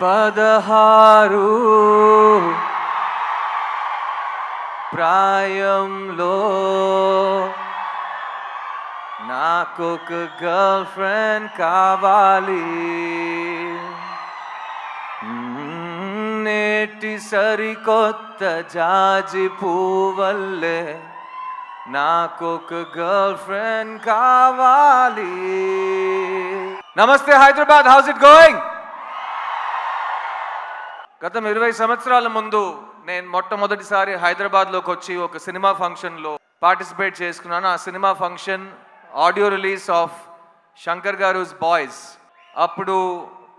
16 ప్రాయంలో నాకొక girl friend కావాలి. నేటి సరికొత్త జాజి పువ్వల్లే నాకొక గర్ల్ ఫ్రెండ్ కావాలి. నమస్తే హైదరాబాద్, హౌస్ ఇట్ గోయింగ్? గత 20 సంవత్సరాల ముందు నేను మొట్టమొదటిసారి హైదరాబాద్లోకి వచ్చి ఒక సినిమా ఫంక్షన్లో పార్టిసిపేట్ చేసుకున్నాను. ఆ cinema function audio release of Shankar గారుస్ బాయ్స్. అప్పుడు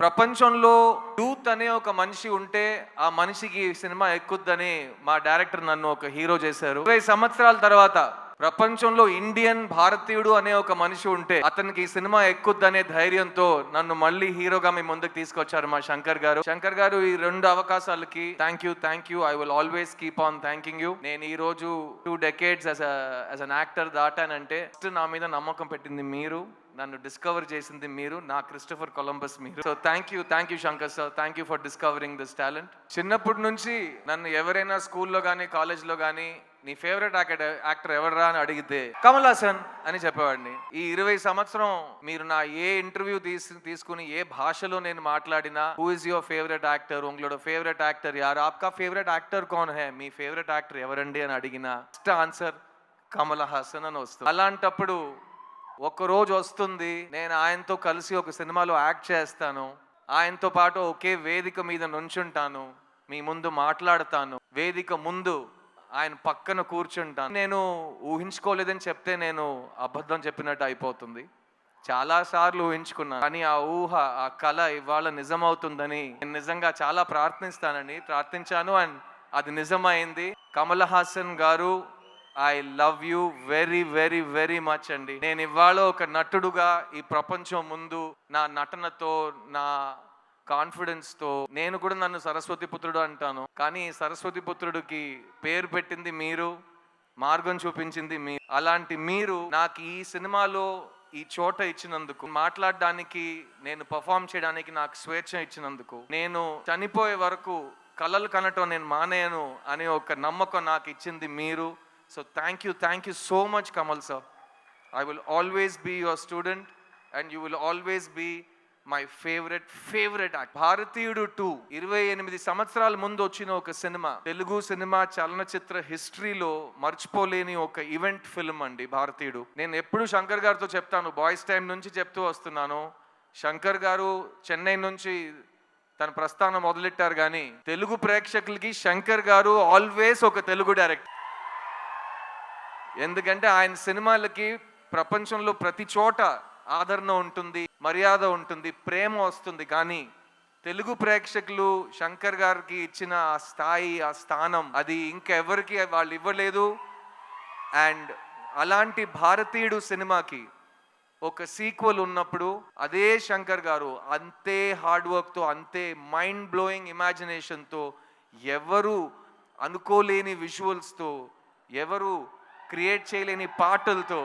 ప్రపంచంలో యూత్ అనే ఒక మనిషి ఉంటే ఆ మనిషికి సినిమా ఎక్కుద్దని మా డైరెక్టర్ నన్ను ఒక హీరో చేశారు. 20 సంవత్సరాల తర్వాత ప్రపంచంలో ఇండియన్ భారతీయుడు అనే ఒక మనిషి ఉంటే అతనికి సినిమా ఎక్కుద్దనే ధైర్యంతో నన్ను మళ్ళీ హీరోగా మీ ముందుకు తీసుకొచ్చారు మా శంకర్ గారు. శంకర్ గారు, ఈ 2 అవకాశాలకి thank you. I will always keep on thanking you. నేను ఈ రోజు 2 decades యాజ్ అన్ యాక్టర్ దాటానంటే నా మీద నమ్మకం పెట్టింది మీరు, నన్ను డిస్కవర్ చేసింది మీరు, నా క్రిస్టోఫర్ కొలంబస్ మీరు. So thank you Shankar sir, thank you for discovering this talent. చిన్నప్పటి నుంచి నన్ను ఎవరైనా స్కూల్లో కానీ కాలేజ్లో కానీ నీ ఫేవరెట్ యాక్టర్ ఎవడరా అని అడిగితే కమల్ హాసన్ అని చెప్పేవాడిని. ఈ 20 సంవత్సరం మీరు నా ఏ ఇంటర్వ్యూ తీసుకుని ఏ భాషలో నేను మాట్లాడినా who is your favourite actor, ఉంగళోడ ఫేవరెట్ యాక్టర్ యార్, ఆప్కా ఫేవరెట్ యాక్టర్ కౌన్ హై, మీ ఫేవరెట్ యాక్టర్ ఎవరండి అని అడిగినా ఫస్ట్ ఆన్సర్ కమల్ హాసన్ అని వస్తుంది. అలాంటప్పుడు ఒక్కరోజు వస్తుంది, నేను ఆయనతో కలిసి ఒక సినిమాలో యాక్ట్ చేస్తాను, ఆయనతో పాటు ఒకే వేదిక మీద నుంచుంటాను, మీ ముందు మాట్లాడతాను, వేదిక ముందు ఆయన పక్కన కూర్చుంటాను. నేను ఊహించుకోలేదని చెప్తే నేను అబద్ధం చెప్పినట్టు అయిపోతుంది. చాలాసార్లు ఊహించుకున్నాను, కానీ ఆ ఊహ, ఆ కళ ఇవాళ నిజమవుతుందని నేను నిజంగా చాలా ప్రార్థించాను అండ్ అది నిజమైంది. కమల్ హాసన్ గారు, I love you very much అండి. నేను ఇవాళ ఒక నటుడుగా ఈ ప్రపంచం ముందు నా నటనతో, నా కాన్ఫిడెన్స్తో, నేను కూడా నన్ను సరస్వతి పుత్రుడు అంటాను, కానీ సరస్వతి పుత్రుడికి పేరు పెట్టింది మీరు, మార్గం చూపించింది మీరు. అలాంటి మీరు నాకు ఈ సినిమాలో ఈ చోట ఇచ్చినందుకు, మాట్లాడడానికి, నేను పర్ఫామ్ చేయడానికి నాకు స్వేచ్ఛ ఇచ్చినందుకు, నేను చనిపోయే వరకు కలలు కనటం నేను మానేయను అనే ఒక నమ్మకం నాకు ఇచ్చింది మీరు. So thank you so much Kamal sir. I will always be your student and you will always be my favorite actor. భారతీయుడు 2 28 సంవత్సరాల ముందు వచ్చిన ఒక సినిమా, తెలుగు సినిమా చలనచిత్ర హిస్టరీలో మర్చిపోలేని ఒక ఈవెంట్ ఫిల్మ్ అండి భారతీయుడు. నేను ఎప్పుడు శంకర్ గారితో చెప్తాను, బాయ్స్ టైం నుంచి చెప్తూ వస్తున్నాను, శంకర్ గారు చెన్నై నుంచి తన ప్రస్థానం మొదలెట్టారు, కానీ తెలుగు ప్రేక్షకులకి శంకర్ గారు ఆల్వేస్ ఒక తెలుగు డైరెక్టర్. ఎందుకంటే ఆయన సినిమాలకి ప్రపంచంలో ప్రతి చోట ఆదరణ ఉంటుంది, మర్యాద ఉంటుంది, ప్రేమ వస్తుంది, కానీ తెలుగు ప్రేక్షకులు శంకర్ గారికి ఇచ్చిన ఆ స్థాయి, ఆ స్థానం అది ఇంకెవరికి వాళ్ళు ఇవ్వలేదు. అండ్ అలాంటి భారతీయుడు సినిమాకి ఒక సీక్వెల్ ఉన్నప్పుడు అదే శంకర్ గారు అంతే హార్డ్ వర్క్తో, అంతే మైండ్ బ్లోయింగ్ ఇమాజినేషన్తో, ఎవరు అనుకోలేని విజువల్స్తో, ఎవరు క్రియేట్ చేయలేని పాటలతో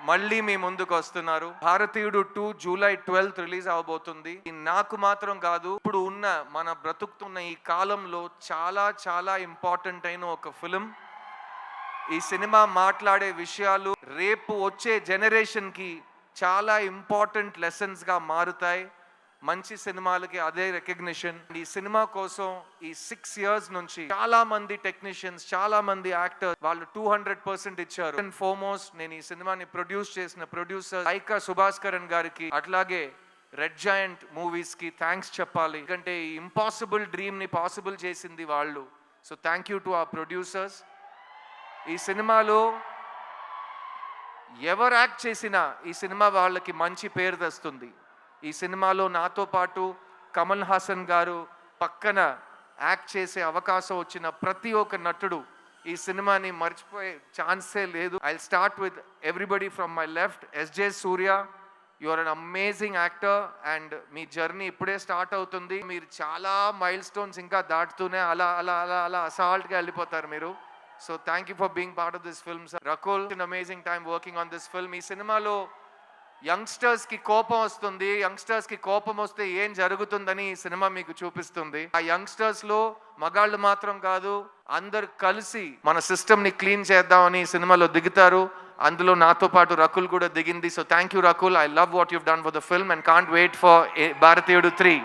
మళ్ళీ మీ ముందుకు వస్తున్నారు. భారతీయుడు 2 July 12th రిలీజ్ అవబోతుంది. నాకు మాత్రం కాదు, ఇప్పుడు ఉన్న మన బ్రతుకుతున్న ఈ కాలంలో చాలా ఇంపార్టెంట్ అయిన ఒక ఫిలిం. ఈ సినిమా మాట్లాడే విషయాలు రేపు వచ్చే జనరేషన్కి చాలా ఇంపార్టెంట్ లెసన్స్గా మారుతాయి. మంచి సినిమాలకి అదే రికగ్నిషన్. ఈ సినిమా కోసం ఈ 6 years నుంచి చాలా మంది టెక్నీషియన్స్, చాలా మంది యాక్టర్స్ వాళ్ళు 200% ఇచ్చారు. అండ్ ఫార్మోస్ట్ నేను ఈ సినిమాని ప్రొడ్యూస్ చేసిన ప్రొడ్యూసర్ ఐకా సుభాస్కరన్ గారికి, అట్లాగే రెడ్ జాయింట్ మూవీస్ కి థ్యాంక్స్ చెప్పాలి, ఎందుకంటే ఈ ఇంపాసిబుల్ డ్రీమ్ ని పాసిబుల్ చేసింది వాళ్ళు. So thank you to our producers. ఈ సినిమాలో ఎవరు యాక్ట్ చేసినా ఈ సినిమా వాళ్ళకి మంచి పేరు తెస్తుంది. ఈ సినిమాలో నాతో పాటు కమల్ హాసన్ గారు పక్కన యాక్ట్ చేసే అవకాశం వచ్చిన ప్రతి ఒక్క నటుడు ఈ సినిమాని మర్చిపోయే ఛాన్సే లేదు. I start with everybody from my left. SJ Surya, you are an amazing actor and మీ జర్నీ ఇప్పుడే స్టార్ట్ అవుతుంది. మీరు చాలా మైల్ స్టోన్స్ ఇంకా దాటుతూనే అలా అసాల్ట్గా వెళ్ళిపోతారు మీరు. So thank you for being part of this film sir. Rakul, an amazing time working on this film. ఈ సినిమాలో యంగ్స్టర్స్కి కోపం వస్తుంది, యంగ్స్టర్స్కి కోపం వస్తే ఏం జరుగుతుందని ఈ సినిమా మీకు చూపిస్తుంది. ఆ యంగ్స్టర్స్లో మగాళ్ళు మాత్రం కాదు, అందరు కలిసి మన సిస్టమ్ని క్లీన్ చేద్దామని ఈ సినిమాలో దిగుతారు. అందులో నాతో పాటు రకుల్ కూడా దిగింది. So thank you Rakul, I love what you've done for the film and can't wait for Bharateeyudu 3.